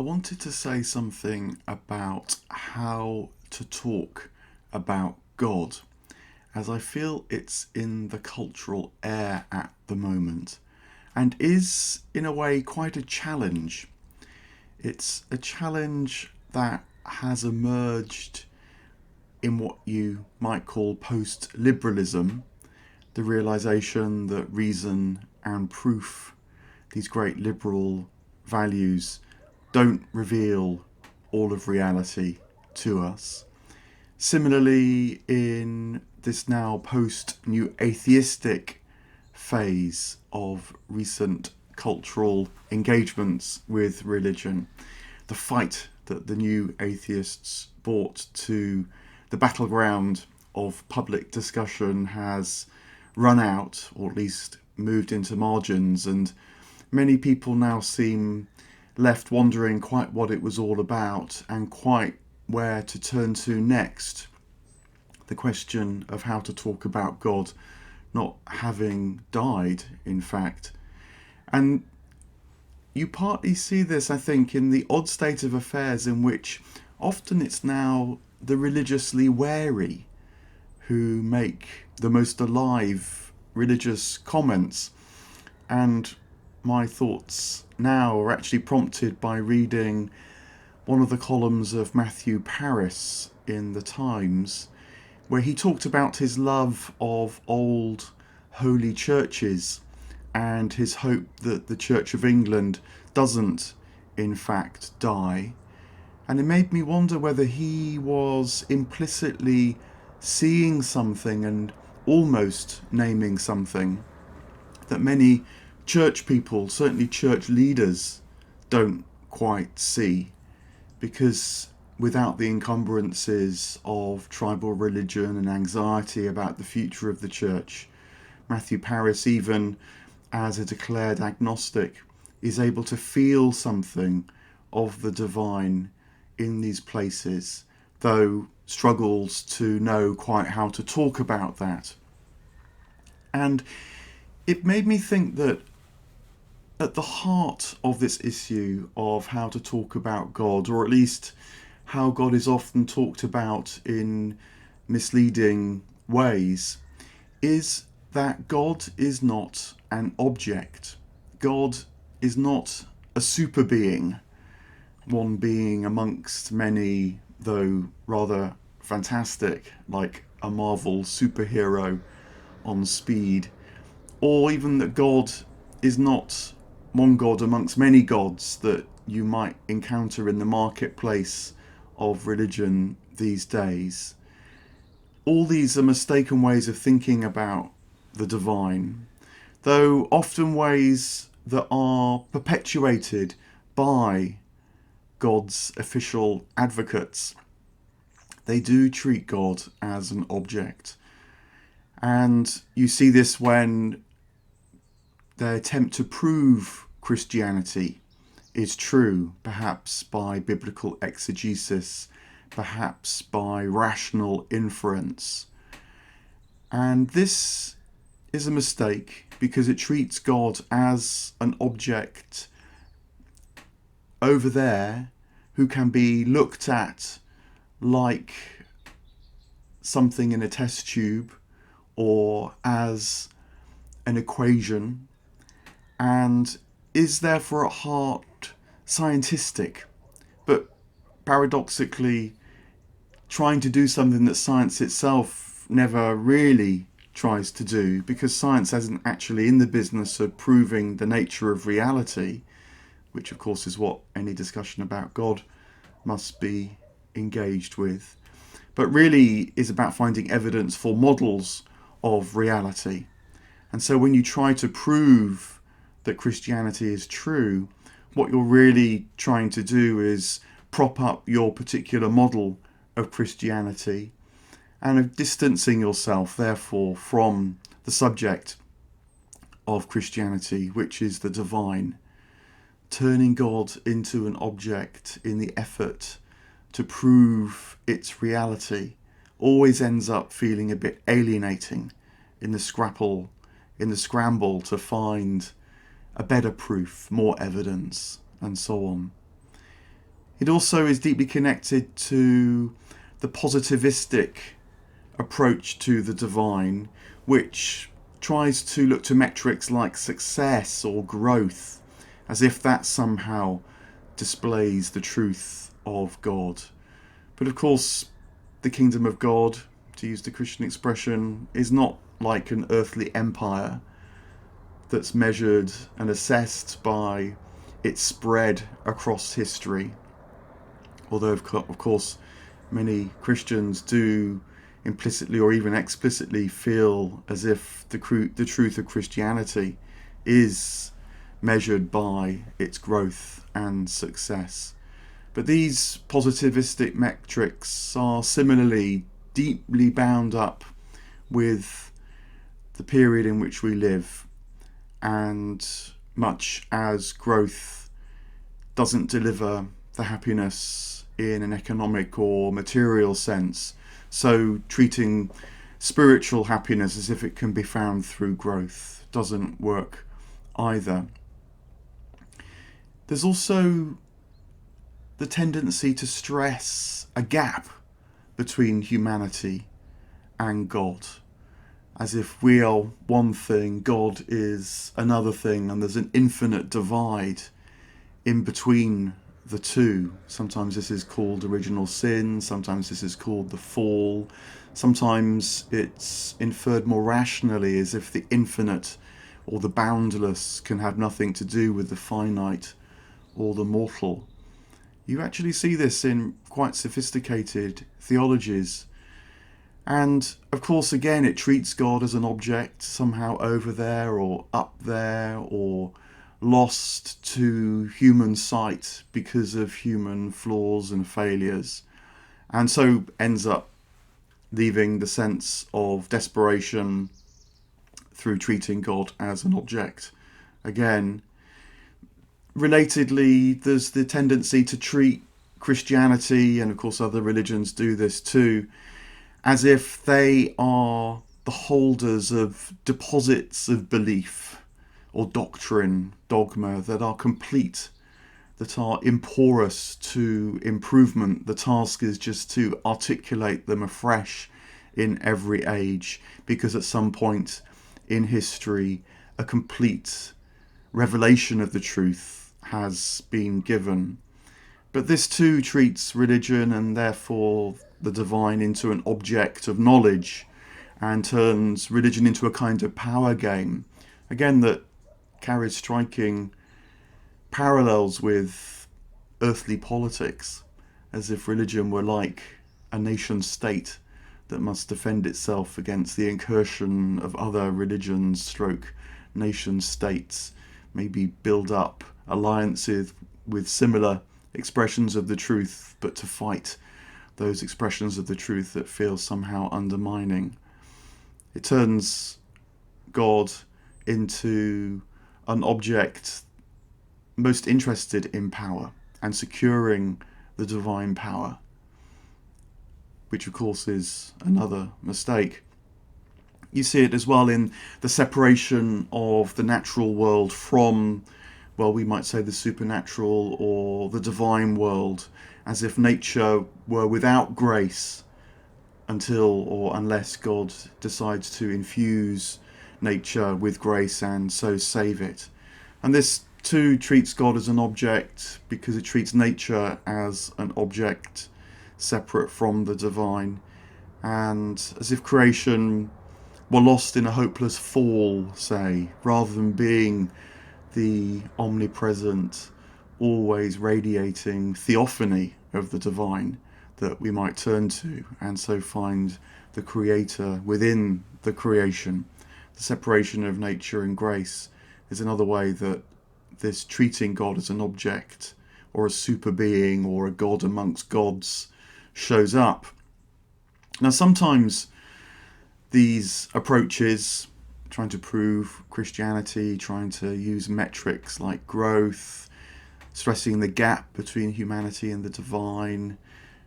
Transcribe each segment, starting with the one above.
wanted to say something about how to talk about God, as I feel it's in the cultural air at the moment, and is, in a way, quite a challenge. It's a challenge that has emerged in what you might call post-liberalism, the realization that reason and proof, these great liberal values, don't reveal all of reality to us. Similarly, in this now post-new atheistic phase of recent cultural engagements with religion, the fight that the new atheists brought to the battleground of public discussion has run out, or at least moved into margins, and many people now seem left wondering quite what it was all about and quite where to turn to next. The question of how to talk about God not having died, in fact. And you partly see this, I think, in the odd state of affairs in which often it's now the religiously wary who make the most alive religious comments. And my thoughts now are actually prompted by reading one of the columns of Matthew Paris in the Times, where he talked about his love of old holy churches and his hope that the Church of England doesn't, in fact, die. And it made me wonder whether he was implicitly seeing something and almost naming something that many church people, certainly church leaders, don't quite see, because without the encumbrances of tribal religion and anxiety about the future of the church, Matthew Paris, even as a declared agnostic, is able to feel something of the divine in these places, though struggles to know quite how to talk about that. And it made me think that at the heart of this issue of how to talk about God, or at least how God is often talked about in misleading ways, is that God is not an object. God is not a super being, one being amongst many, though rather fantastic, like a Marvel superhero on speed, or even that God is not one God amongst many gods that you might encounter in the marketplace of religion these days. All these are mistaken ways of thinking about the divine, though often ways that are perpetuated by God's official advocates. They do treat God as an object. And you see this when they attempt to prove Christianity is true, perhaps by biblical exegesis, perhaps by rational inference. And this is a mistake because it treats God as an object over there who can be looked at like something in a test tube or as an equation, and is therefore at heart scientistic, but paradoxically trying to do something that science itself never really tries to do, because science isn't actually in the business of proving the nature of reality, which of course is what any discussion about God must be engaged with, but really is about finding evidence for models of reality. And so when you try to prove that Christianity is true, what you're really trying to do is prop up your particular model of Christianity and of distancing yourself, therefore, from the subject of Christianity, which is the divine. Turning God into an object in the effort to prove its reality always ends up feeling a bit alienating in the scramble to find a better proof, more evidence, and so on. It also is deeply connected to the positivistic approach to the divine, which tries to look to metrics like success or growth, as if that somehow displays the truth of God. But of course, the kingdom of God, to use the Christian expression, is not like an earthly empire that's measured and assessed by its spread across history. Although, of course, many Christians do implicitly or even explicitly feel as if the truth of Christianity is measured by its growth and success. But these positivistic metrics are similarly deeply bound up with the period in which we live, and much as growth doesn't deliver the happiness in an economic or material sense, so treating spiritual happiness as if it can be found through growth doesn't work either. There's also the tendency to stress a gap between humanity and God, as if we are one thing, God is another thing, and there's an infinite divide in between the two. Sometimes this is called original sin, sometimes this is called the fall, sometimes it's inferred more rationally as if the infinite or the boundless can have nothing to do with the finite or the mortal. You actually see this in quite sophisticated theologies. And of course, again, it treats God as an object somehow over there or up there or lost to human sight because of human flaws and failures. And so ends up leaving the sense of desperation through treating God as an object. Again, relatedly, there's the tendency to treat Christianity, and of course other religions do this too, as if they are the holders of deposits of belief or doctrine, dogma, that are complete, that are imporous to improvement. The task is just to articulate them afresh in every age, because at some point in history a complete revelation of the truth has been given. But this too treats religion and therefore the divine into an object of knowledge, and turns religion into a kind of power game, again that carries striking parallels with earthly politics, as if religion were like a nation state that must defend itself against the incursion of other religions stroke nation states, maybe build up alliances with similar expressions of the truth, but to fight those expressions of the truth that feel somehow undermining. It turns God into an object most interested in power and securing the divine power, which of course is another mistake. You see it as well in the separation of the natural world from, well, we might say the supernatural or the divine world, as if nature were without grace until or unless God decides to infuse nature with grace and so save it. And this too treats God as an object, because it treats nature as an object separate from the divine, and as if creation were lost in a hopeless fall, say, rather than being the omnipresent, always radiating theophany of the divine that we might turn to, and so find the creator within the creation. The separation of nature and grace is another way that this treating God as an object or a super being or a god amongst gods shows up. Now, sometimes these approaches, trying to prove Christianity, trying to use metrics like growth, stressing the gap between humanity and the divine,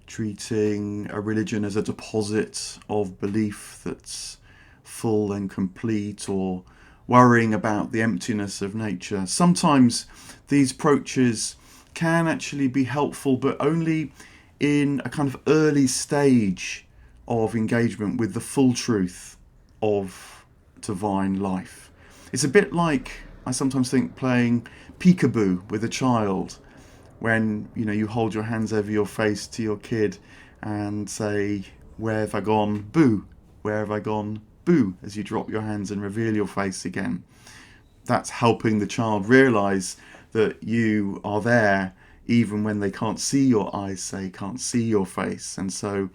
treating a religion as a deposit of belief that's full and complete, or worrying about the emptiness of nature. Sometimes these approaches can actually be helpful, but only in a kind of early stage of engagement with the full truth of divine life. It's a bit like, I sometimes think, playing peekaboo with a child, when you hold your hands over your face to your kid and say, "Where have I gone? Boo. Where have I gone? Boo," as you drop your hands and reveal your face again. That's helping the child realize that you are there even when they can't see your eyes, they can't see your face. And so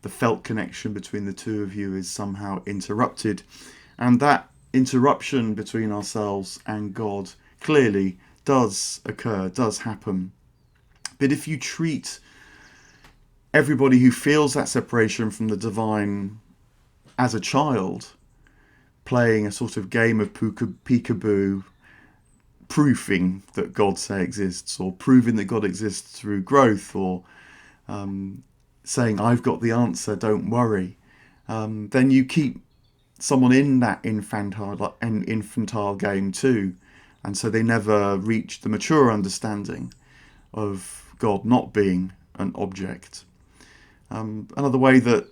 the felt connection between the two of you is somehow interrupted. And that interruption between ourselves and God clearly does occur, does happen. But if you treat everybody who feels that separation from the divine as a child, playing a sort of game of peekaboo, proving that God, say, exists, or proving that God exists through growth, or saying, "I've got the answer, don't worry," then you keep someone in that infantile game too. And so they never reach the mature understanding of God not being an object. Another way that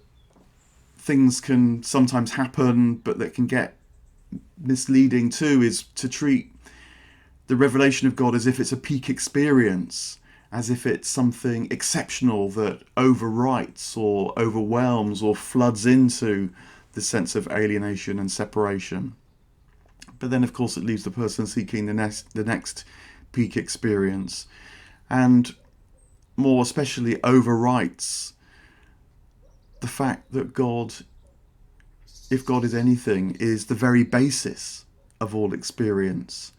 things can sometimes happen, but that can get misleading too, is to treat the revelation of God as if it's a peak experience, as if it's something exceptional that overwrites or overwhelms or floods into the sense of alienation and separation. But then, of course, it leaves the person seeking the next peak experience, and more especially overwrites the fact that God, if God is anything, is the very basis of all experience.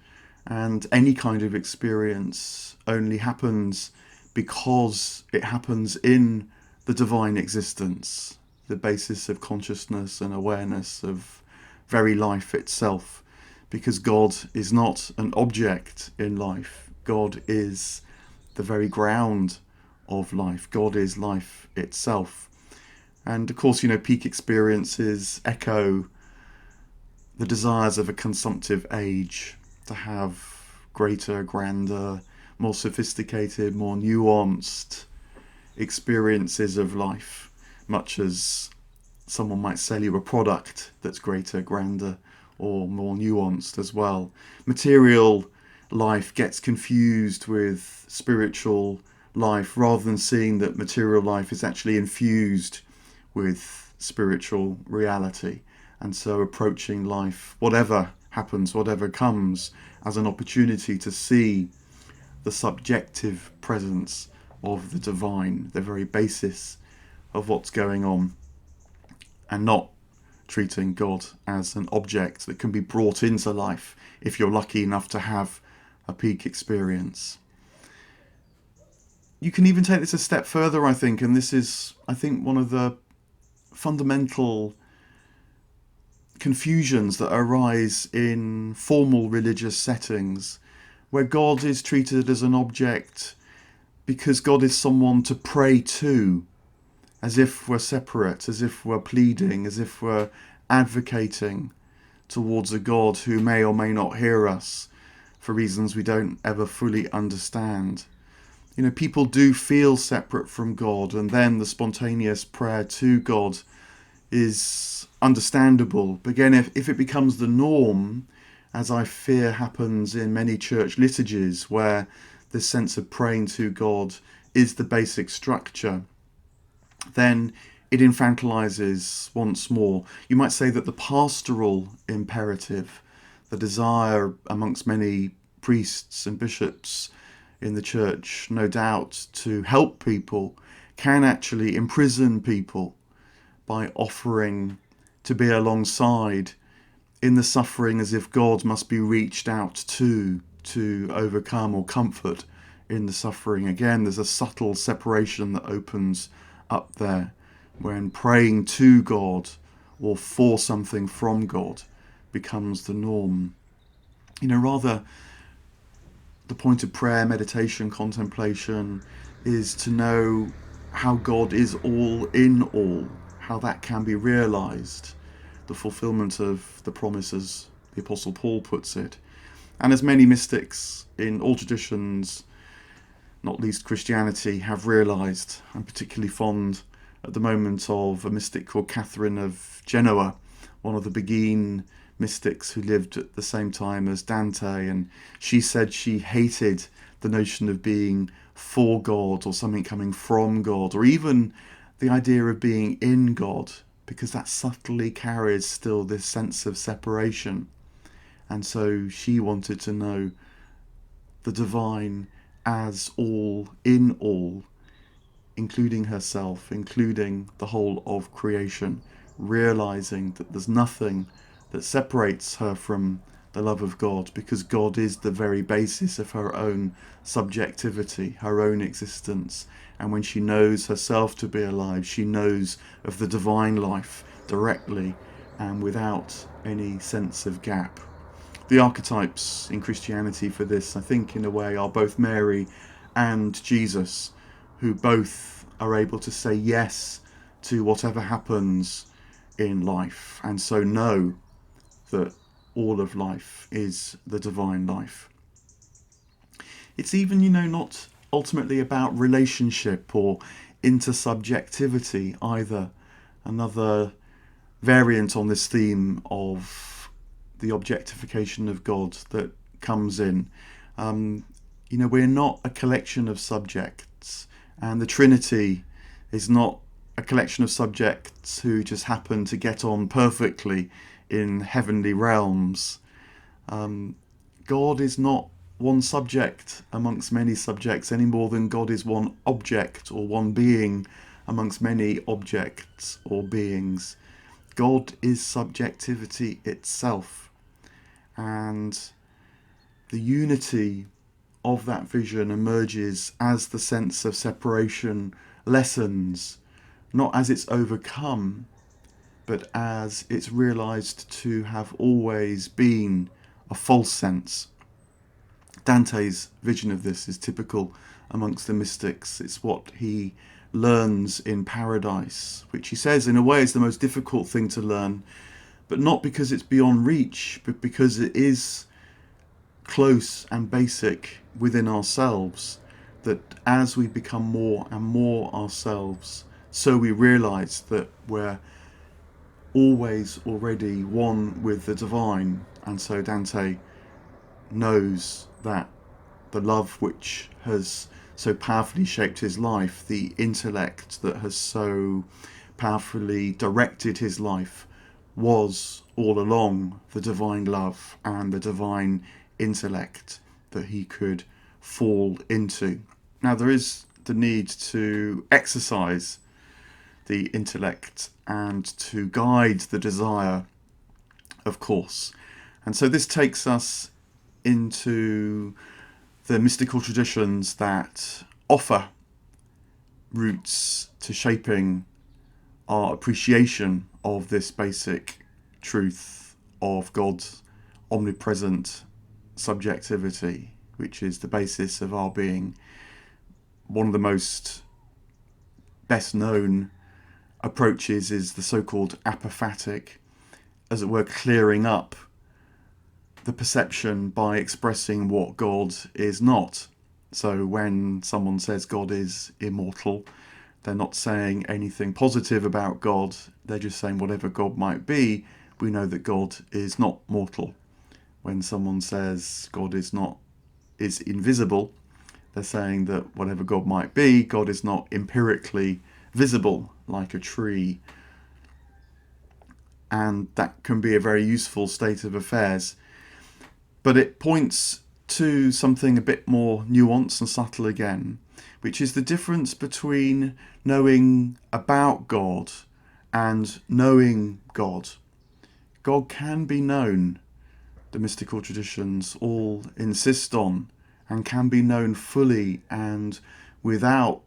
And any kind of experience only happens because it happens in the divine existence, the basis of consciousness and awareness of very life itself. Because God is not an object in life. God is the very ground of life. God is life itself. And of course, peak experiences echo the desires of a consumptive age to have greater, grander, more sophisticated, more nuanced experiences of life, much as someone might sell you a product that's greater, grander, or more nuanced as well. Material life gets confused with spiritual life, rather than seeing that material life is actually infused with spiritual reality. And so approaching life, whatever happens, whatever comes, as an opportunity to see the subjective presence of the divine, the very basis of what's going on, and not treating God as an object that can be brought into life if you're lucky enough to have a peak experience. You can even take this a step further, I think, and this is, I think, one of the fundamental confusions that arise in formal religious settings, where God is treated as an object because God is someone to pray to, as if we're separate, as if we're pleading, as if we're advocating towards a God who may or may not hear us for reasons we don't ever fully understand. People do feel separate from God, and then the spontaneous prayer to God is understandable. But again, if it becomes the norm, as I fear happens in many church liturgies, where the sense of praying to God is the basic structure, then it infantilizes once more. You might say that the pastoral imperative, the desire amongst many priests and bishops in the church, no doubt, to help people, can actually imprison people by offering to be alongside in the suffering, as if God must be reached out to overcome or comfort in the suffering. Again, there's a subtle separation that opens up there when praying to God or for something from God becomes the norm. Rather, the point of prayer, meditation, contemplation is to know how God is all in all, how that can be realized, the fulfillment of the promises the Apostle Paul puts it. And as many mystics in all traditions, not least Christianity, have realised. I'm particularly fond at the moment of a mystic called Catherine of Genoa, one of the Beguine mystics who lived at the same time as Dante, and she said she hated the notion of being for God or something coming from God, or even the idea of being in God, because that subtly carries still this sense of separation. And so she wanted to know the divine as all in all, including herself, including the whole of creation, realizing that there's nothing that separates her from the love of God, because God is the very basis of her own subjectivity, her own existence. And when she knows herself to be alive, she knows of the divine life directly and without any sense of gap. The archetypes in Christianity for this, I think, in a way, are both Mary and Jesus, who both are able to say yes to whatever happens in life, and so know that all of life is the divine life. It's even, not ultimately about relationship or intersubjectivity either. Another variant on this theme of the objectification of God that comes in. We're not a collection of subjects, and the Trinity is not a collection of subjects who just happen to get on perfectly in heavenly realms. God is not one subject amongst many subjects any more than God is one object or one being amongst many objects or beings. God is subjectivity itself, and the unity of that vision emerges as the sense of separation lessens, not as it's overcome, but as it's realised to have always been a false sense. Dante's vision of this is typical amongst the mystics. It's what he learns in paradise, which he says in a way is the most difficult thing to learn, but not because it's beyond reach, but because it is close and basic within ourselves, that as we become more and more ourselves, so we realise that we're always already one with the divine. And so Dante knows that the love which has so powerfully shaped his life, the intellect that has so powerfully directed his life, was all along the divine love and the divine intellect that he could fall into. Now, there is the need to exercise the intellect and to guide the desire, of course. And so this takes us into the mystical traditions that offer routes to shaping our appreciation of this basic truth of God's omnipresent subjectivity, which is the basis of our being. One of the most best known approaches is the so-called apophatic, as it were, clearing up the perception by expressing what God is not. So when someone says God is immortal, they're not saying anything positive about God, they're just saying whatever God might be, we know that God is not mortal. When someone says God is invisible, they're saying that whatever God might be, God is not empirically visible like a tree. And that can be a very useful state of affairs. But it points to something a bit more nuanced and subtle again, which is the difference between knowing about God and knowing God. God can be known, the mystical traditions all insist on, and can be known fully and without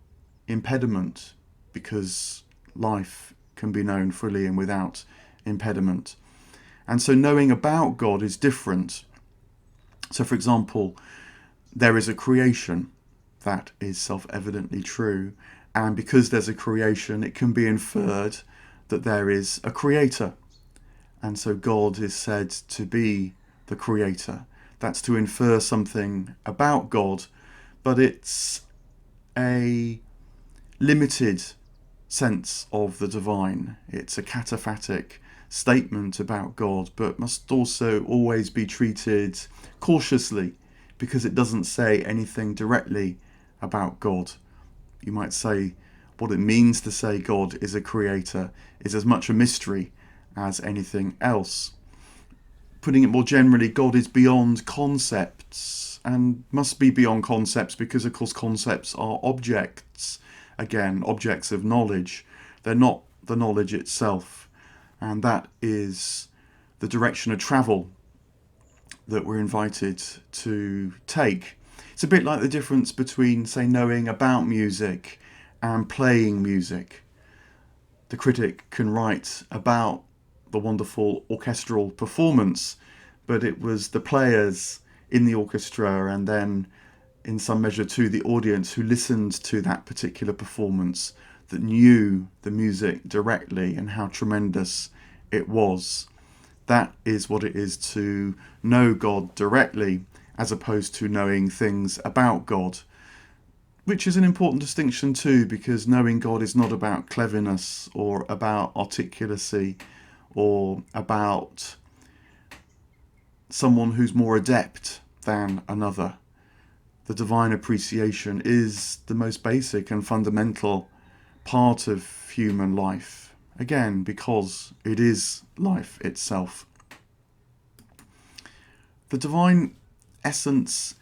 impediment, because life can be known fully and without impediment. And so knowing about God is different. So, for example, there is a creation that is self-evidently true, and because there's a creation, it can be inferred that there is a creator. And so God is said to be the creator. That's to infer something about God, but it's a limited sense of the divine. It's a cataphatic statement about God, but must also always be treated cautiously because it doesn't say anything directly about God. You might say what it means to say God is a creator is as much a mystery as anything else. Putting it more generally, God is beyond concepts and must be beyond concepts because, of course, concepts are objects. Again, objects of knowledge. They're not the knowledge itself. And that is the direction of travel that we're invited to take. It's a bit like the difference between, say, knowing about music and playing music. The critic can write about the wonderful orchestral performance, but it was the players in the orchestra and then in some measure to the audience who listened to that particular performance that knew the music directly and how tremendous it was. That is what it is to know God directly as opposed to knowing things about God, which is an important distinction too, because knowing God is not about cleverness or about articulacy or about someone who's more adept than another. The divine appreciation is the most basic and fundamental part of human life. Again, because it is life itself. The divine essence,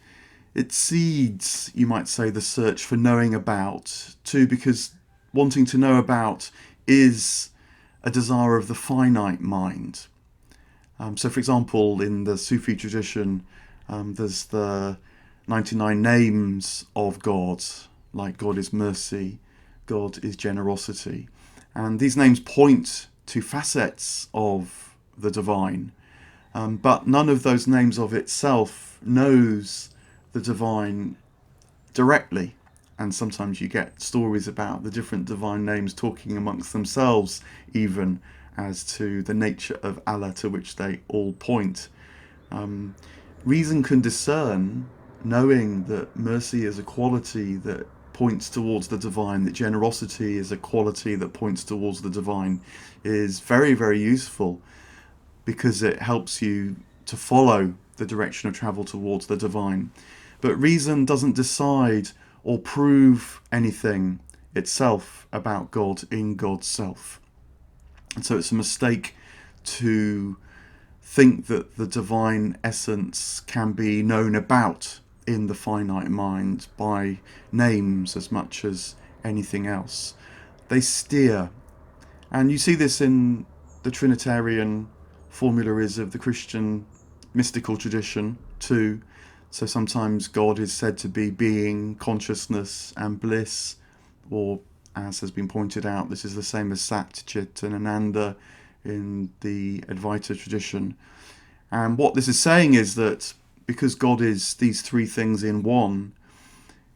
it seeds, you might say, the search for knowing about, too, because wanting to know about is a desire of the finite mind. So, for example, in the Sufi tradition, there's the 99 names of God, like God is mercy, God is generosity. And these names point to facets of the divine, but none of those names of itself knows the divine directly. And sometimes you get stories about the different divine names talking amongst themselves, even as to the nature of Allah to which they all point. Reason can discern, knowing that mercy is a quality that points towards the divine, that generosity is a quality that points towards the divine, is very, very useful because it helps you to follow the direction of travel towards the divine. But reason doesn't decide or prove anything itself about God in God's self. And so it's a mistake to think that the divine essence can be known about in the finite mind by names as much as anything else. They steer. And you see this in the Trinitarian formularies of the Christian mystical tradition too. So sometimes God is said to be being, consciousness and bliss, or as has been pointed out, this is the same as Sat, Chit and Ananda in the Advaita tradition. And what this is saying is that because God is these three things in one,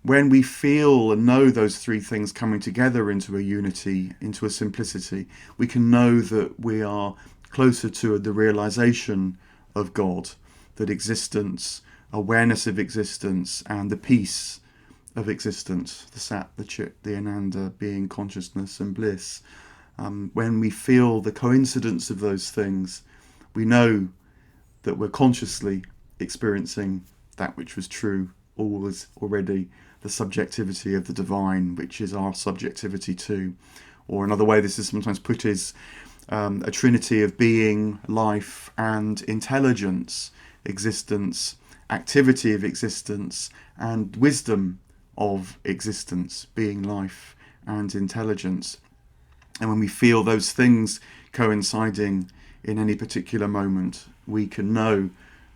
when we feel and know those three things coming together into a unity, into a simplicity, we can know that we are closer to the realization of God, that existence, awareness of existence, and the peace of existence, the Sat, the Chit, the Ananda being consciousness and bliss. When we feel the coincidence of those things, we know that we're consciously experiencing that which was true always already, the subjectivity of the divine, which is our subjectivity too. Or another way this is sometimes put is a trinity of being, life, and intelligence, existence, activity of existence, and wisdom of existence, being, life, and intelligence. And when we feel those things coinciding in any particular moment, we can know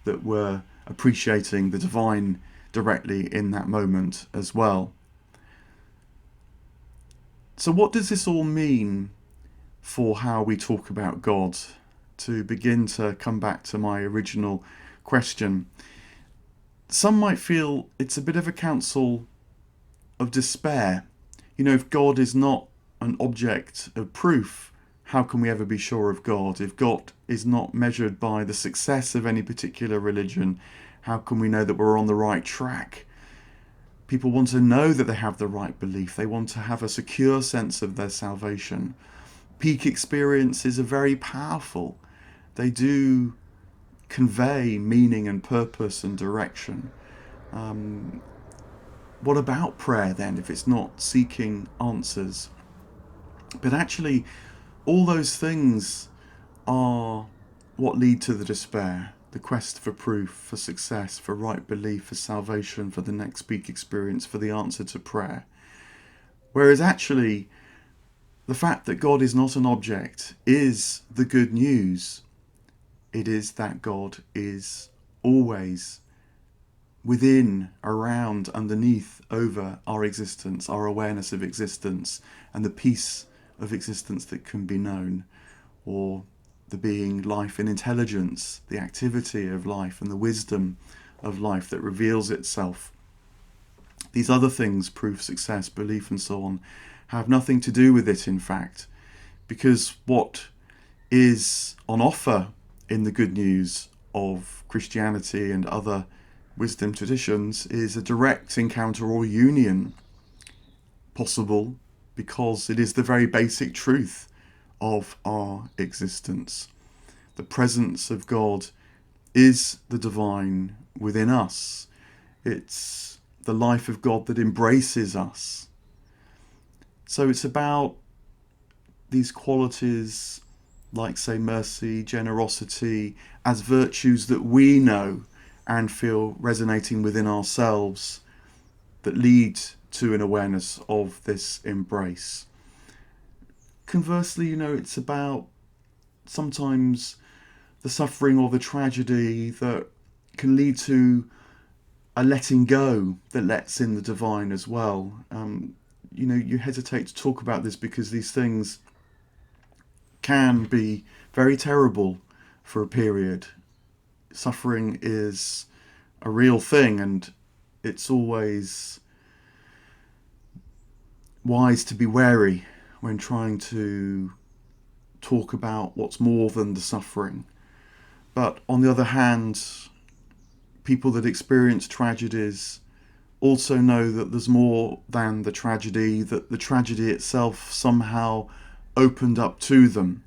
that we're appreciating the divine directly in that moment as well. So what does this all mean for how we talk about God? To begin to come back to my original question, some might feel it's a bit of a counsel of despair. You know, if God is not an object of proof, how can we ever be sure of God? If God is not measured by the success of any particular religion, how can we know that we're on the right track? People want to know that they have the right belief. They want to have a secure sense of their salvation. Peak experiences are very powerful. They do convey meaning and purpose and direction. What about prayer then, if it's not seeking answers? But actually, all those things are what lead to the despair. The quest for proof, for success, for right belief, for salvation, for the next peak experience, for the answer to prayer. Whereas actually, the fact that God is not an object is the good news. It is that God is always within, around, underneath, over our existence, our awareness of existence, and the peace of existence that can be known, or the being, life, and intelligence, the activity of life, and the wisdom of life that reveals itself. These other things, proof, success, belief, and so on, have nothing to do with it, in fact, because what is on offer in the good news of Christianity and other wisdom traditions is a direct encounter or union, possible because it is the very basic truth of our existence. The presence of God is the divine within us. It's the life of God that embraces us. So it's about these qualities like, say, mercy, generosity, as virtues that we know and feel resonating within ourselves, that lead to an awareness of this embrace. Conversely, it's about sometimes the suffering or the tragedy that can lead to a letting go that lets in the divine as well. You hesitate to talk about this because these things can be very terrible for a period. Suffering is a real thing, and it's always wise to be wary when trying to talk about what's more than the suffering. But on the other hand, people that experience tragedies also know that there's more than the tragedy, that the tragedy itself somehow opened up to them.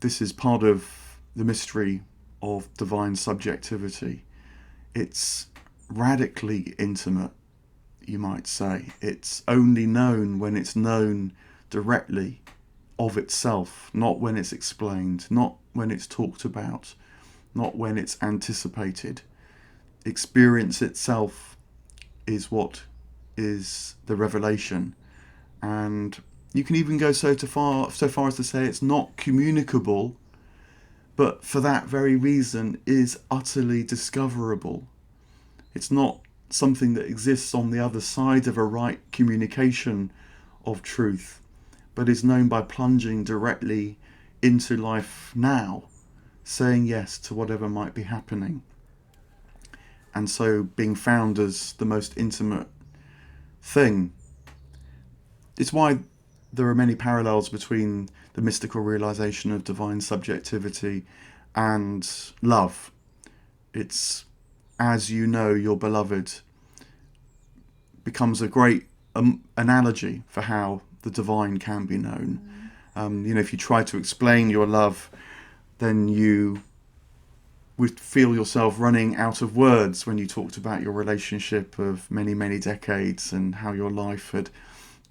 This is part of the mystery of divine subjectivity. It's radically intimate, you might say. It's only known when it's known directly of itself, not when it's explained, not when it's talked about, not when it's anticipated. Experience itself is what is the revelation. And you can even go so far as to say it's not communicable, but for that very reason is utterly discoverable. It's not something that exists on the other side of a right communication of truth, but is known by plunging directly into life now, saying yes to whatever might be happening. And so being found as the most intimate thing. It's why there are many parallels between the mystical realization of divine subjectivity and love. It's as you know your beloved becomes a great analogy for how the divine can be known. If you try to explain your love, then you would feel yourself running out of words when you talked about your relationship of many, many decades and how your life had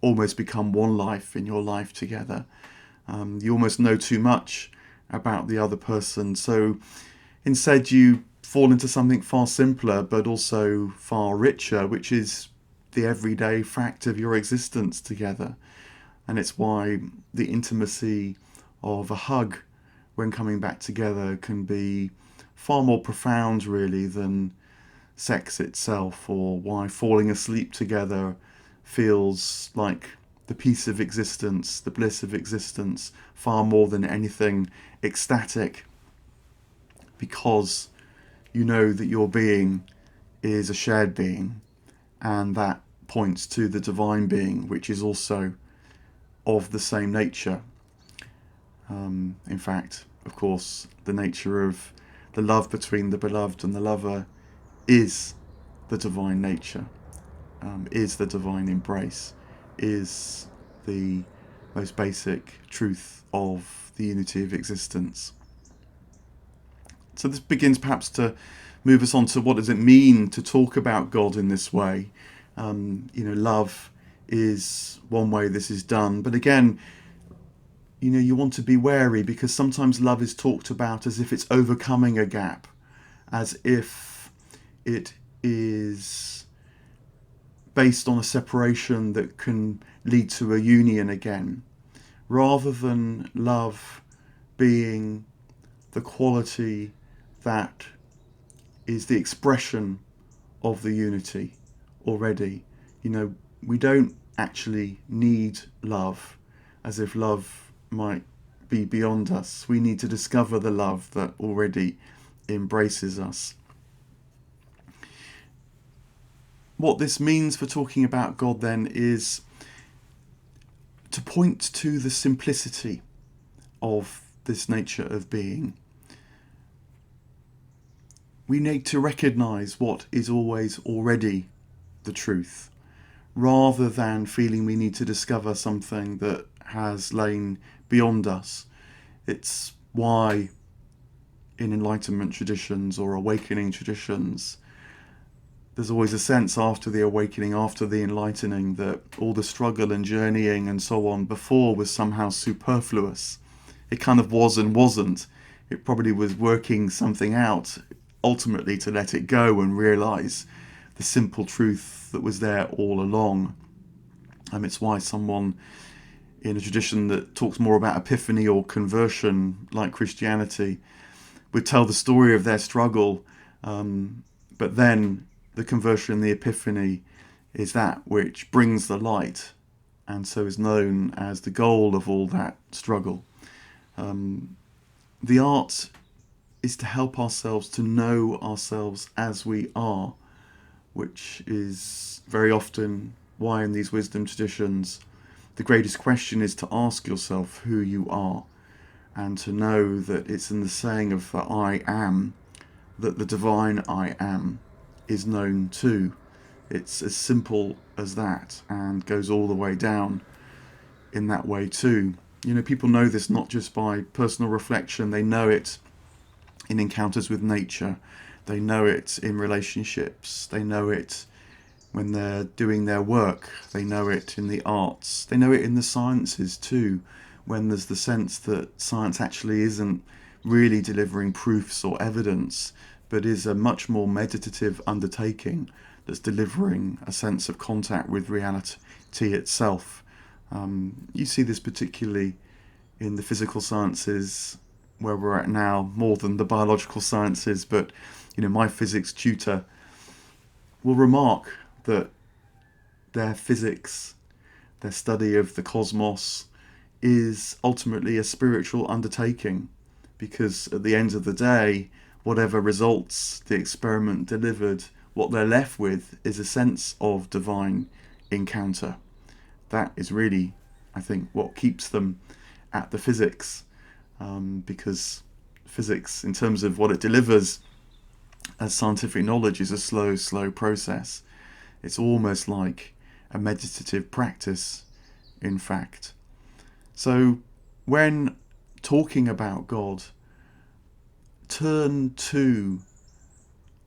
almost become one life in your life together. You almost know too much about the other person. So instead you fall into something far simpler but also far richer, which is the everyday fact of your existence together. And it's why the intimacy of a hug when coming back together can be far more profound really than sex itself, or why falling asleep together feels like the peace of existence, the bliss of existence, far more than anything ecstatic, because you know that your being is a shared being, and that points to the divine being, which is also of the same nature. In fact, of course, the nature of the love between the beloved and the lover is the divine nature. is the divine embrace, is the most basic truth of the unity of existence. So this begins perhaps to move us on to what does it mean to talk about God in this way. Love is one way this is done, but again, you want to be wary, because sometimes love is talked about as if it's overcoming a gap, as if it is based on a separation that can lead to a union again, rather than love being the quality that is the expression of the unity already. We don't actually need love as if love might be beyond us. We need to discover the love that already embraces us. What this means for talking about God then is to point to the simplicity of this nature of being. We need to recognize what is always already the truth, rather than feeling we need to discover something that has lain beyond us. It's why in Enlightenment traditions or awakening traditions, there's always a sense after the awakening, after the enlightening, that all the struggle and journeying and so on before was somehow superfluous. It kind of was and wasn't. It probably was working something out, ultimately to let it go and realise the simple truth that was there all along. It's why someone in a tradition that talks more about epiphany or conversion, like Christianity, would tell the story of their struggle, but then the conversion, the epiphany, is that which brings the light, and so is known as the goal of all that struggle. The art is to help ourselves to know ourselves as we are, which is very often why in these wisdom traditions the greatest question is to ask yourself who you are, and to know that it's in the saying of the I am that the divine I am is known too. It's as simple as that, and goes all the way down in that way too. People know this not just by personal reflection, they know it in encounters with nature, they know it in relationships, they know it when they're doing their work, they know it in the arts, they know it in the sciences too, when there's the sense that science actually isn't really delivering proofs or evidence, but is a much more meditative undertaking that's delivering a sense of contact with reality itself. You see this particularly in the physical sciences, where we're at now, more than the biological sciences, but my physics tutor will remark that their physics, their study of the cosmos, is ultimately a spiritual undertaking, because at the end of the day, whatever results the experiment delivered, what they're left with is a sense of divine encounter. That is really, I think, what keeps them at the physics, because physics, in terms of what it delivers as scientific knowledge, is a slow process. It's almost like a meditative practice, in fact. So when talking about God, turn to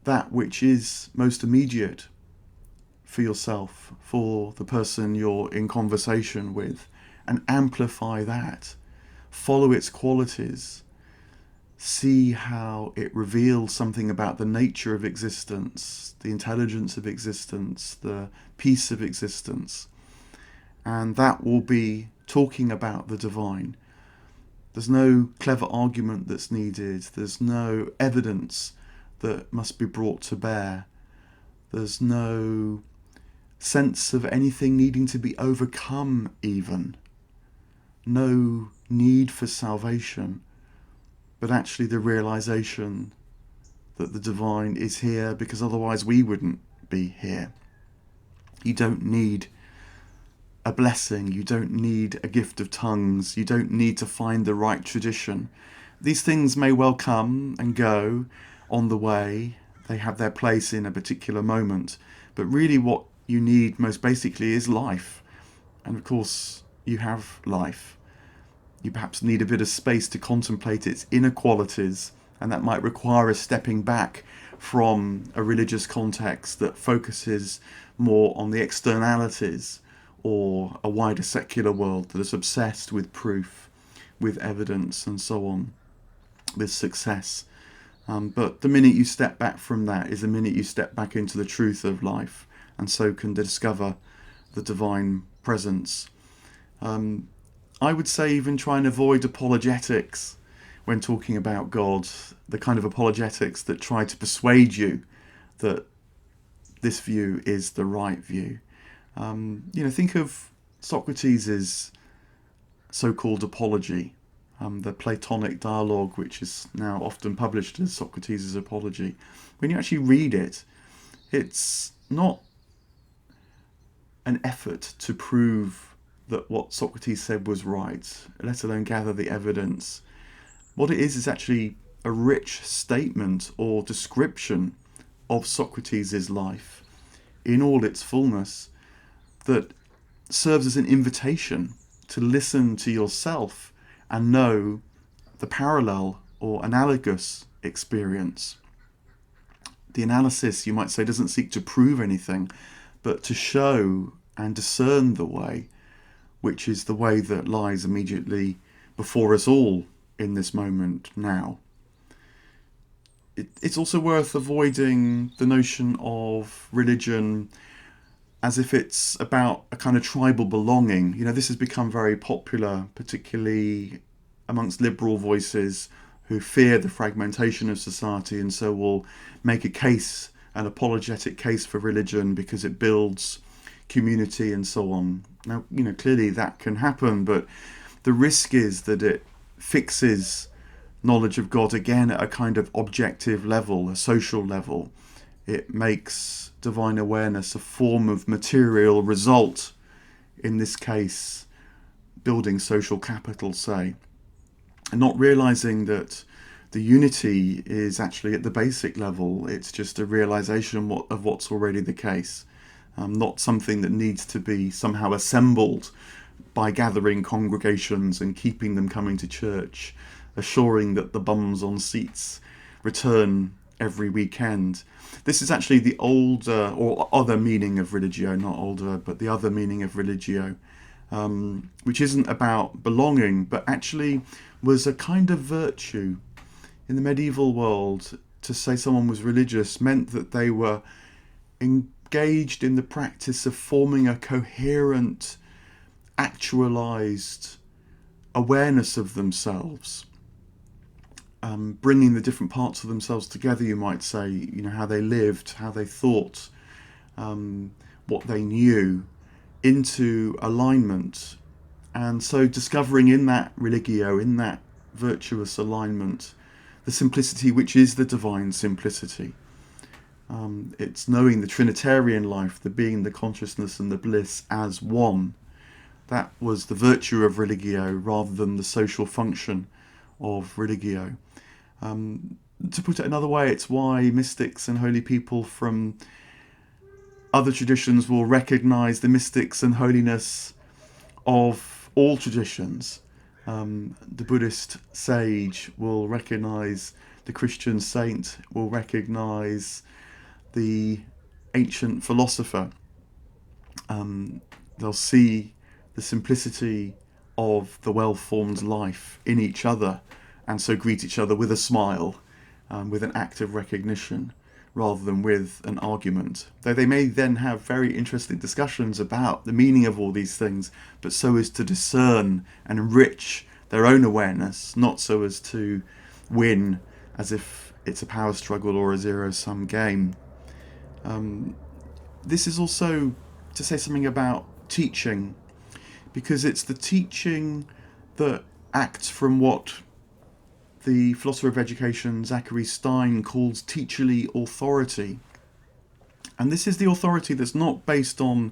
that which is most immediate for yourself, for the person you're in conversation with, and amplify that. Follow its qualities. See how it reveals something about the nature of existence, the intelligence of existence, the peace of existence. And that will be talking about the divine. There's no clever argument that's needed. There's no evidence that must be brought to bear. There's no sense of anything needing to be overcome even. No need for salvation, but actually the realization that the divine is here because otherwise we wouldn't be here. You don't need a blessing, you don't need a gift of tongues, you don't need to find the right tradition. These things may well come and go on the way, they have their place in a particular moment, but really what you need most basically is life. And of course, you have life. You perhaps need a bit of space to contemplate its inequalities, and that might require a stepping back from a religious context that focuses more on the externalities, or a wider secular world that is obsessed with proof, with evidence, and so on, with success. But the minute you step back from that is the minute you step back into the truth of life, and so can discover the divine presence. I would say even try and avoid apologetics when talking about God, the kind of apologetics that try to persuade you that this view is the right view. Think of Socrates' so-called apology, the Platonic dialogue, which is now often published as Socrates' Apology. When you actually read it, it's not an effort to prove that what Socrates said was right, let alone gather the evidence. What it is actually a rich statement or description of Socrates' life in all its fullness that serves as an invitation to listen to yourself and know the parallel or analogous experience. The analysis, you might say, doesn't seek to prove anything, but to show and discern the way, which is the way that lies immediately before us all in this moment now. It's also worth avoiding the notion of religion as if it's about a kind of tribal belonging. This has become very popular, particularly amongst liberal voices who fear the fragmentation of society, and so will make a case, an apologetic case for religion because it builds community and so on. Now, clearly that can happen, but the risk is that it fixes knowledge of God again at a kind of objective level, a social level. It makes divine awareness a form of material result, in this case, building social capital, say, and not realizing that the unity is actually at the basic level. It's just a realization of what's already the case. Not something that needs to be somehow assembled by gathering congregations and keeping them coming to church, assuring that the bums on seats return every weekend. This is actually the older or other meaning of religio, not older, but the other meaning of religio, which isn't about belonging, but actually was a kind of virtue. In the medieval world, to say someone was religious meant that they were engaged in the practice of forming a coherent, actualized awareness of themselves, bringing the different parts of themselves together, you might say, how they lived, how they thought, what they knew, into alignment. And so discovering in that religio, in that virtuous alignment, the simplicity which is the divine simplicity. It's knowing the Trinitarian life, the being, the consciousness, and the bliss as one. That was the virtue of religio rather than the social function of religio. To put it another way, it's why mystics and holy people from other traditions will recognize the mystics and holiness of all traditions. The Buddhist sage will recognize the Christian saint, will recognize the ancient philosopher. They'll see the simplicity of the well-formed life in each other, and so greet each other with a smile, with an act of recognition, rather than with an argument. Though they may then have very interesting discussions about the meaning of all these things, but so as to discern and enrich their own awareness, not so as to win as if it's a power struggle or a zero-sum game. This is also to say something about teaching, because it's the teaching that acts from what the philosopher of education Zachary Stein calls teacherly authority. And this is the authority that's not based on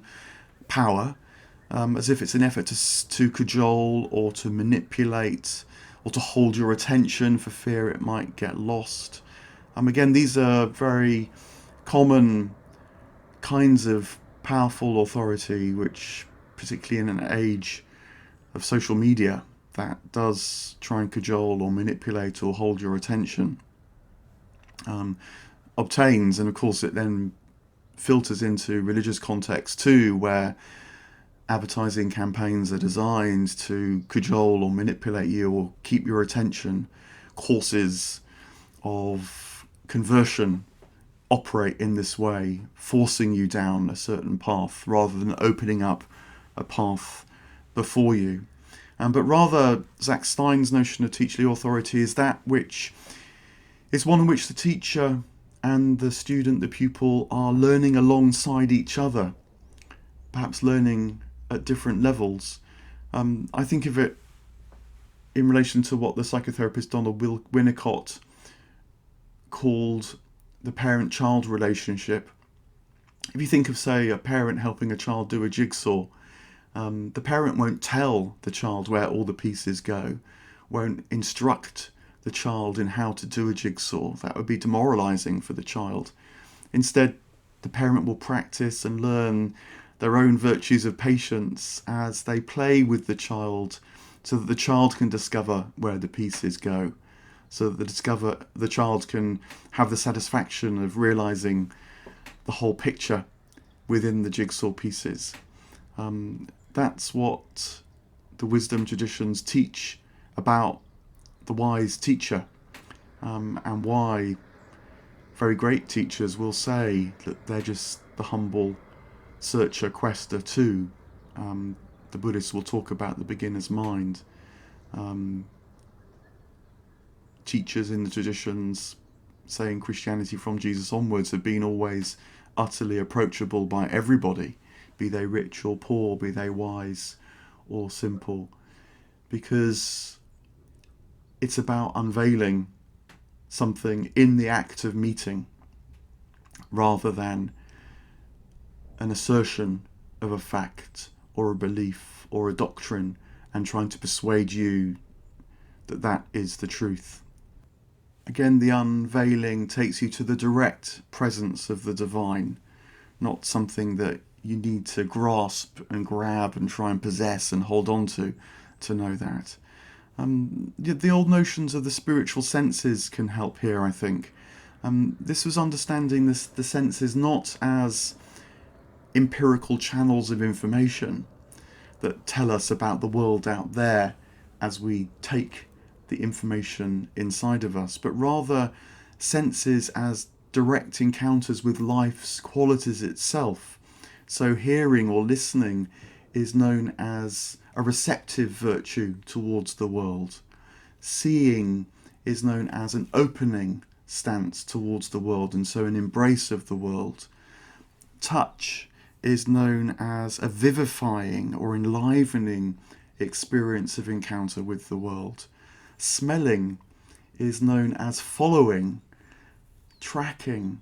power, as if it's an effort to cajole or to manipulate or to hold your attention for fear it might get lost. Again, these are very common kinds of powerful authority, which, particularly in an age of social media, that does try and cajole or manipulate or hold your attention, obtains, and of course it then filters into religious context too, where advertising campaigns are designed to cajole or manipulate you or keep your attention. Courses of conversion operate in this way, forcing you down a certain path rather than opening up a path before you. But rather, Zach Stein's notion of teacherly authority is that which is one in which the teacher and the student, the pupil, are learning alongside each other, perhaps learning at different levels. I think of it in relation to what the psychotherapist Donald Winnicott called the parent-child relationship. If you think of, say, a parent helping a child do a jigsaw, the parent won't tell the child where all the pieces go, won't instruct the child in how to do a jigsaw. That would be demoralizing for the child. Instead, the parent will practice and learn their own virtues of patience as they play with the child, so that the child can discover where the pieces go, so that the child can have the satisfaction of realizing the whole picture within the jigsaw pieces. That's what the wisdom traditions teach about the wise teacher, and why very great teachers will say that they're just the humble searcher, quester too. The Buddhists will talk about the beginner's mind. Teachers in the traditions, say in Christianity from Jesus onwards, have been always utterly approachable by everybody, be they rich or poor, be they wise or simple, because it's about unveiling something in the act of meeting rather than an assertion of a fact or a belief or a doctrine and trying to persuade you that that is the truth. Again, the unveiling takes you to the direct presence of the divine, not something that you need to grasp and grab and try and possess and hold on to know that. The old notions of the spiritual senses can help here, I think. This was understanding the senses not as empirical channels of information that tell us about the world out there as we take the information inside of us, but rather senses as direct encounters with life's qualities itself. So hearing or listening is known as a receptive virtue towards the world. Seeing is known as an opening stance towards the world, and so an embrace of the world. Touch is known as a vivifying or enlivening experience of encounter with the world. Smelling is known as following, tracking,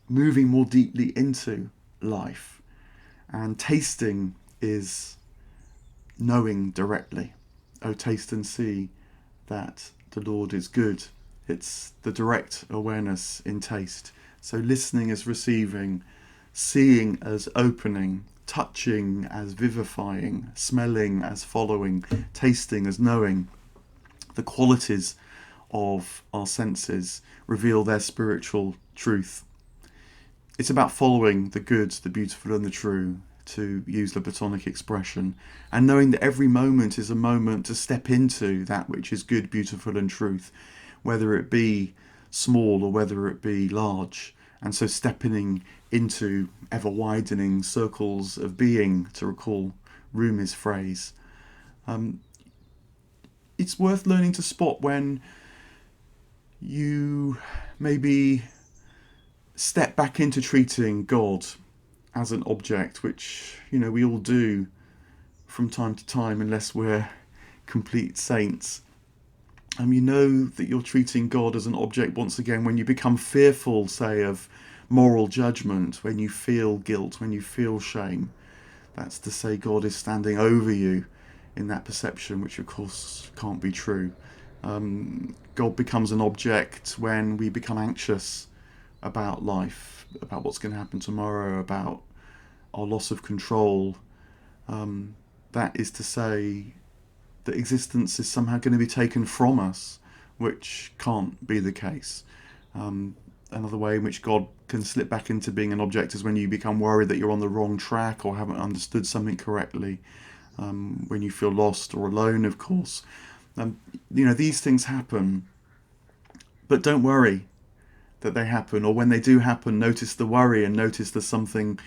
moving more deeply into life. And tasting is knowing directly. Oh, taste and see that the Lord is good. It's the direct awareness in taste. So listening as receiving, seeing as opening, touching as vivifying, smelling as following, tasting as knowing. The qualities of our senses reveal their spiritual truth. It's about following the good, the beautiful and the true, to use the Platonic expression, and knowing that every moment is a moment to step into that which is good, beautiful and truth, whether it be small or whether it be large. And so stepping into ever-widening circles of being, to recall Rumi's phrase. It's worth learning to spot when you maybe step back into treating God as an object, which, we all do from time to time, unless we're complete saints. You know that you're treating God as an object once again when you become fearful, say, of moral judgment, when you feel guilt, when you feel shame. That's to say God is standing over you in that perception, which of course can't be true. God becomes an object when we become anxious about life, about what's going to happen tomorrow, about our loss of control, that is to say that existence is somehow going to be taken from us, which can't be the case. Another way in which God can slip back into being an object is when you become worried that you're on the wrong track or haven't understood something correctly, when you feel lost or alone, of course. These things happen, but don't worry that they happen, or when they do happen, notice the worry and notice there's something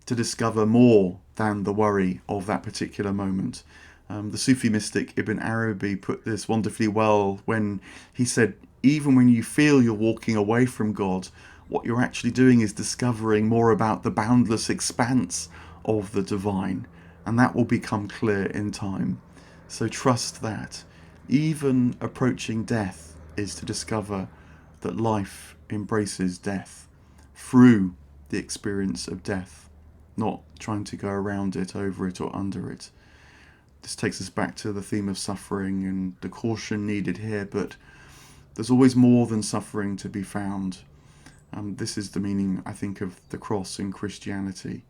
to discover more than the worry of that particular moment. The Sufi mystic Ibn Arabi put this wonderfully well when he said, even when you feel you're walking away from God, what you're actually doing is discovering more about the boundless expanse of the divine, and that will become clear in time. So trust that. Even approaching death is to discover that life embraces death through the experience of death, not trying to go around it, over it, or under it. This takes us back to the theme of suffering and the caution needed here, but there's always more than suffering to be found. This is the meaning, I think, of the cross in Christianity.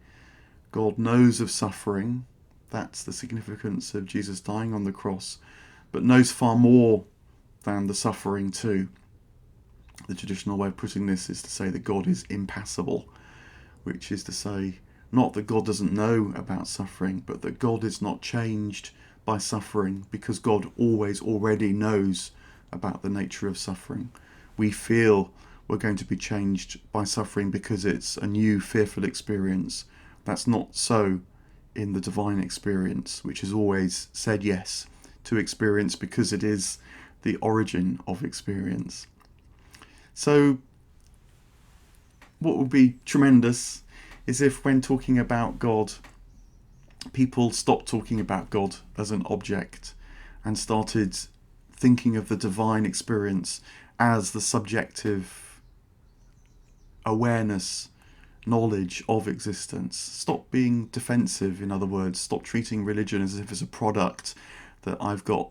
God knows of suffering. That's the significance of Jesus dying on the cross, but knows far more than the suffering too. The traditional way of putting this is to say that God is impassible, which is to say not that God doesn't know about suffering, but that God is not changed by suffering, because God always already knows about the nature of suffering. We feel we're going to be changed by suffering because it's a new fearful experience. That's not so in the divine experience, which has always said yes to experience because it is the origin of experience. So what would be tremendous is if, when talking about God, people stopped talking about God as an object and started thinking of the divine experience as the subjective awareness, knowledge of existence. Stop being defensive, in other words. Stop treating religion as if it's a product that I've got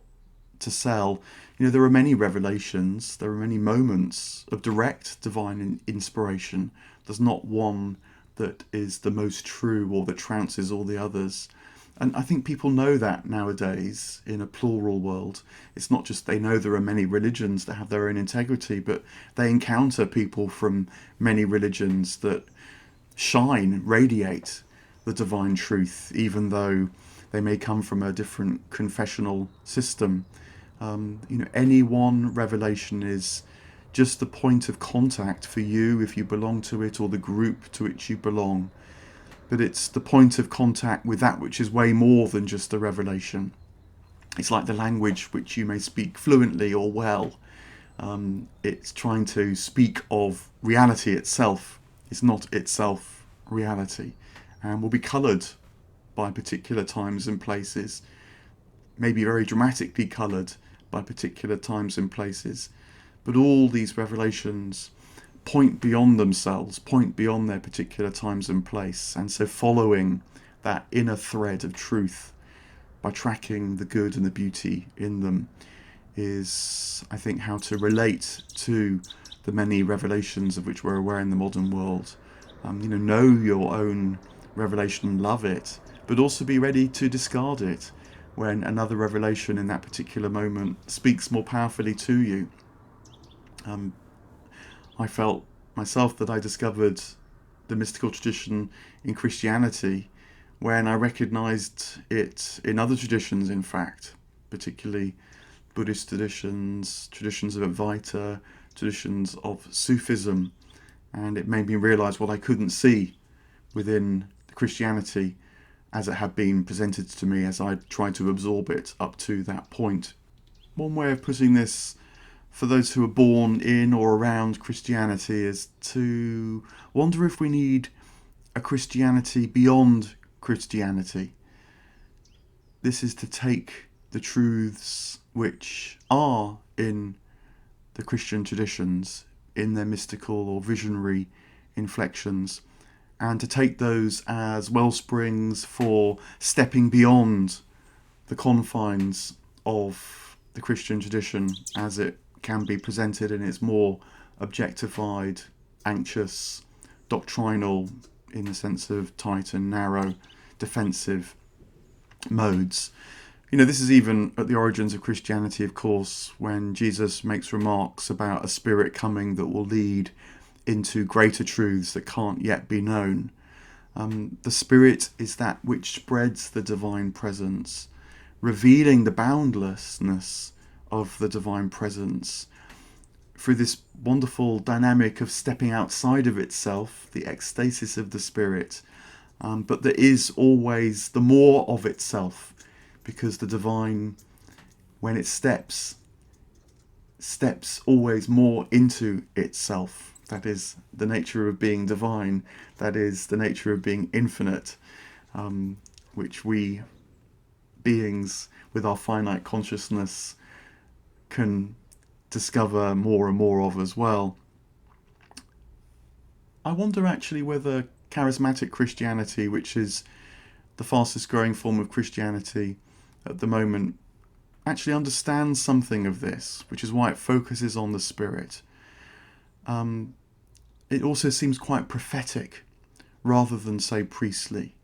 to sell. There are many revelations, there are many moments of direct divine inspiration. There's not one that is the most true or that trounces all the others. And I think people know that nowadays in a plural world. It's not just they know there are many religions that have their own integrity, but they encounter people from many religions that shine, radiate the divine truth, even though they may come from a different confessional system. Any one revelation is just the point of contact for you if you belong to it, or the group to which you belong. But it's the point of contact with that which is way more than just a revelation. It's like the language which you may speak fluently or well. It's trying to speak of reality itself. It's not itself reality, and will be coloured by particular times and places, maybe very dramatically coloured by particular times and places. But all these revelations point beyond themselves, point beyond their particular times and place. And so following that inner thread of truth by tracking the good and the beauty in them is, I think, how to relate to the many revelations of which we're aware in the modern world. Know your own revelation, love it, but also be ready to discard it when another revelation in that particular moment speaks more powerfully to you. I felt myself that I discovered the mystical tradition in Christianity when I recognised it in other traditions, in fact, particularly Buddhist traditions, traditions of Advaita, traditions of Sufism, and it made me realise what I couldn't see within Christianity as it had been presented to me as I tried to absorb it up to that point. One way of putting this for those who are born in or around Christianity is to wonder if we need a Christianity beyond Christianity. This is to take the truths which are in the Christian traditions, in their mystical or visionary inflections, and to take those as well springs for stepping beyond the confines of the Christian tradition as it can be presented in its more objectified, anxious, doctrinal, in the sense of tight and narrow defensive modes. This is even at the origins of Christianity, of course, when Jesus makes remarks about a spirit coming that will lead into greater truths that can't yet be known. The Spirit is that which spreads the divine presence, revealing the boundlessness of the divine presence through this wonderful dynamic of stepping outside of itself, the ecstasis of the Spirit. But there is always the more of itself, because the divine, when it steps always more into itself. That is the nature of being divine. That is the nature of being infinite, which we beings with our finite consciousness can discover more and more of as well. I wonder actually whether charismatic Christianity, which is the fastest growing form of Christianity at the moment, actually understands something of this, which is why it focuses on the Spirit. It also seems quite prophetic rather than, say, priestly.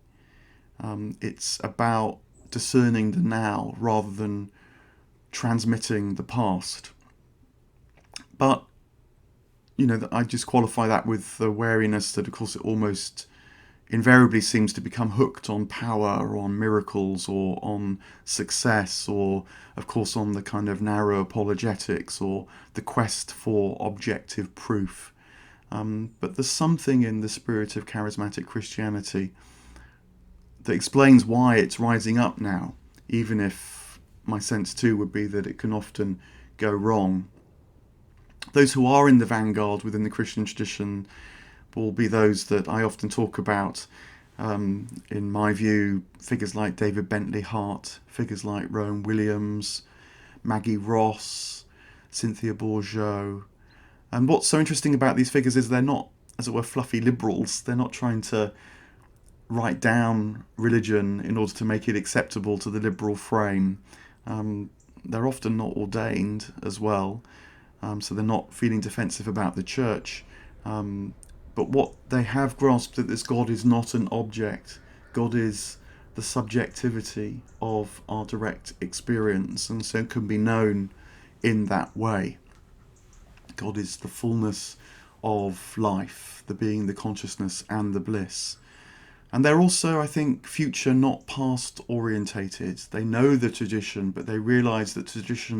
It's about discerning the now rather than transmitting the past. But, I just qualify that with the wariness that, of course, it almost invariably seems to become hooked on power or on miracles or on success or, of course, on the kind of narrow apologetics or the quest for objective proof. But there's something in the spirit of charismatic Christianity that explains why it's rising up now, even if my sense too would be that it can often go wrong. Those who are in the vanguard within the Christian tradition will be those that I often talk about. In my view, figures like David Bentley Hart, figures like Rowan Williams, Maggie Ross, Cynthia Bourgeot. And what's so interesting about these figures is they're not, as it were, fluffy liberals. They're not trying to write down religion in order to make it acceptable to the liberal frame. They're often not ordained as well, so they're not feeling defensive about the church. But what they have grasped that this God is not an object. God is the subjectivity of our direct experience, and so can be known in that way. God is the fullness of life, the being, the consciousness, and the bliss. And they're also, I think, future, not past orientated. They know the tradition, but they realise that tradition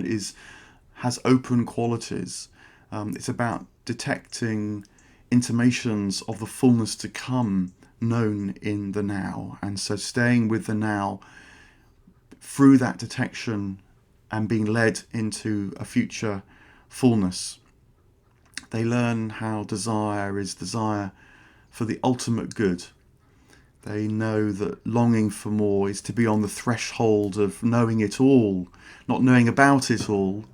has open qualities. It's about detecting intimations of the fullness to come known in the now. And so staying with the now through that detection and being led into a future fullness. They learn how desire is desire for the ultimate good. They know that longing for more is to be on the threshold of knowing it all, not knowing about it all,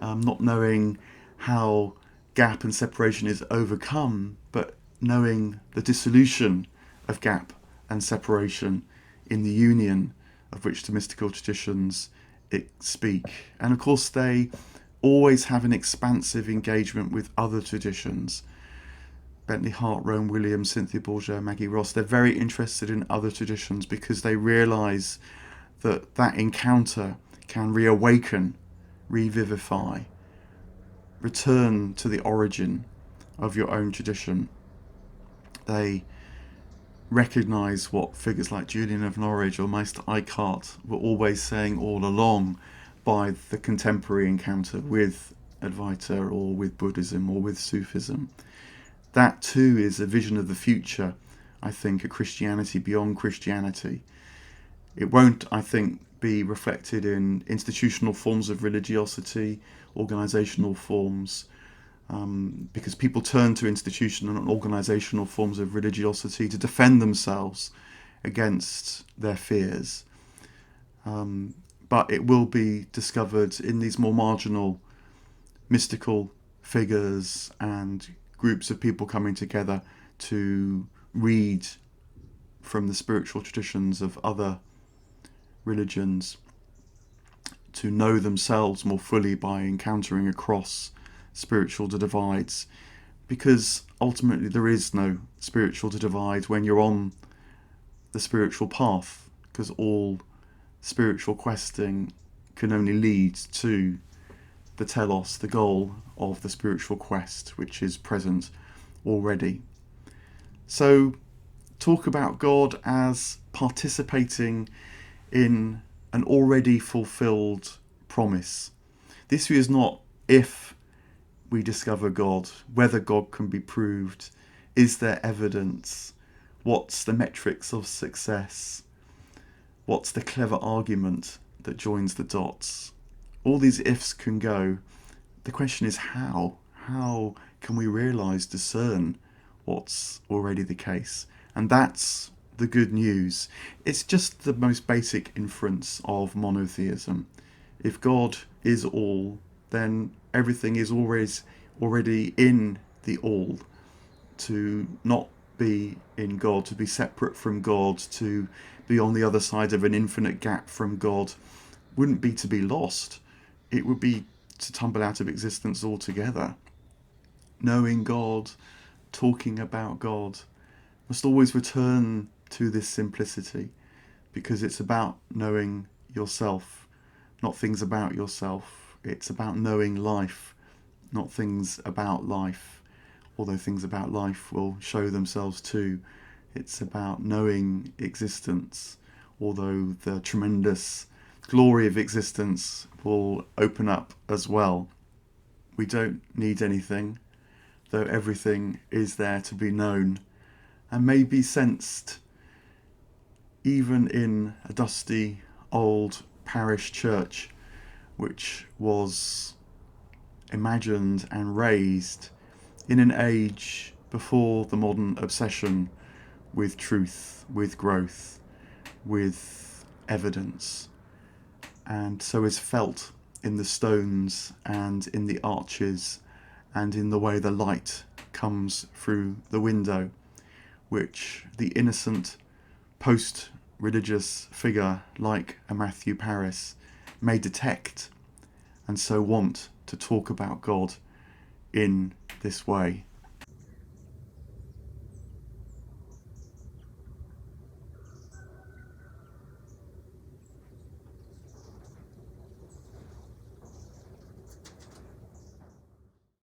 not knowing how gap and separation is overcome, but knowing the dissolution of gap and separation in the union of which the mystical traditions speak. And of course they always have an expansive engagement with other traditions. Bentley Hart, Rowan Williams, Cynthia Bourgeot, Maggie Ross, they're very interested in other traditions because they realise that that encounter can reawaken, revivify, return to the origin of your own tradition. They recognise what figures like Julian of Norwich or Meister Eckhart were always saying all along by the contemporary encounter with Advaita or with Buddhism or with Sufism. That too is a vision of the future, I think, a Christianity beyond Christianity. It won't, I think, be reflected in institutional forms of religiosity, organisational forms, because people turn to institutional and organisational forms of religiosity to defend themselves against their fears. But it will be discovered in these more marginal mystical figures and groups of people coming together to read from the spiritual traditions of other religions, to know themselves more fully by encountering across spiritual divides, because ultimately there is no spiritual divide when you're on the spiritual path, because all spiritual questing can only lead to the telos, the goal of the spiritual quest, which is present already. So talk about God as participating in an already fulfilled promise. The issue is not if we discover God, whether God can be proved, is there evidence, what's the metrics of success, what's the clever argument that joins the dots. All these ifs can go. The question is how? How can we realise, discern what's already the case? And that's the good news. It's just the most basic inference of monotheism. If God is all, then everything is always already in the all. To not be in God, to be separate from God, to be on the other side of an infinite gap from God, wouldn't be to be lost. It would be to tumble out of existence altogether. Knowing God, talking about God, must always return to this simplicity, because it's about knowing yourself, not things about yourself. It's about knowing life, not things about life, although things about life will show themselves too. It's about knowing existence, although the tremendous glory of existence will open up as well. We don't need anything, though everything is there to be known and may be sensed even in a dusty old parish church, which was imagined and raised in an age before the modern obsession with truth, with growth, with evidence, and so is felt in the stones and in the arches and in the way the light comes through the window, which the innocent post-religious figure like a Matthew Paris may detect and so want to talk about God in this way.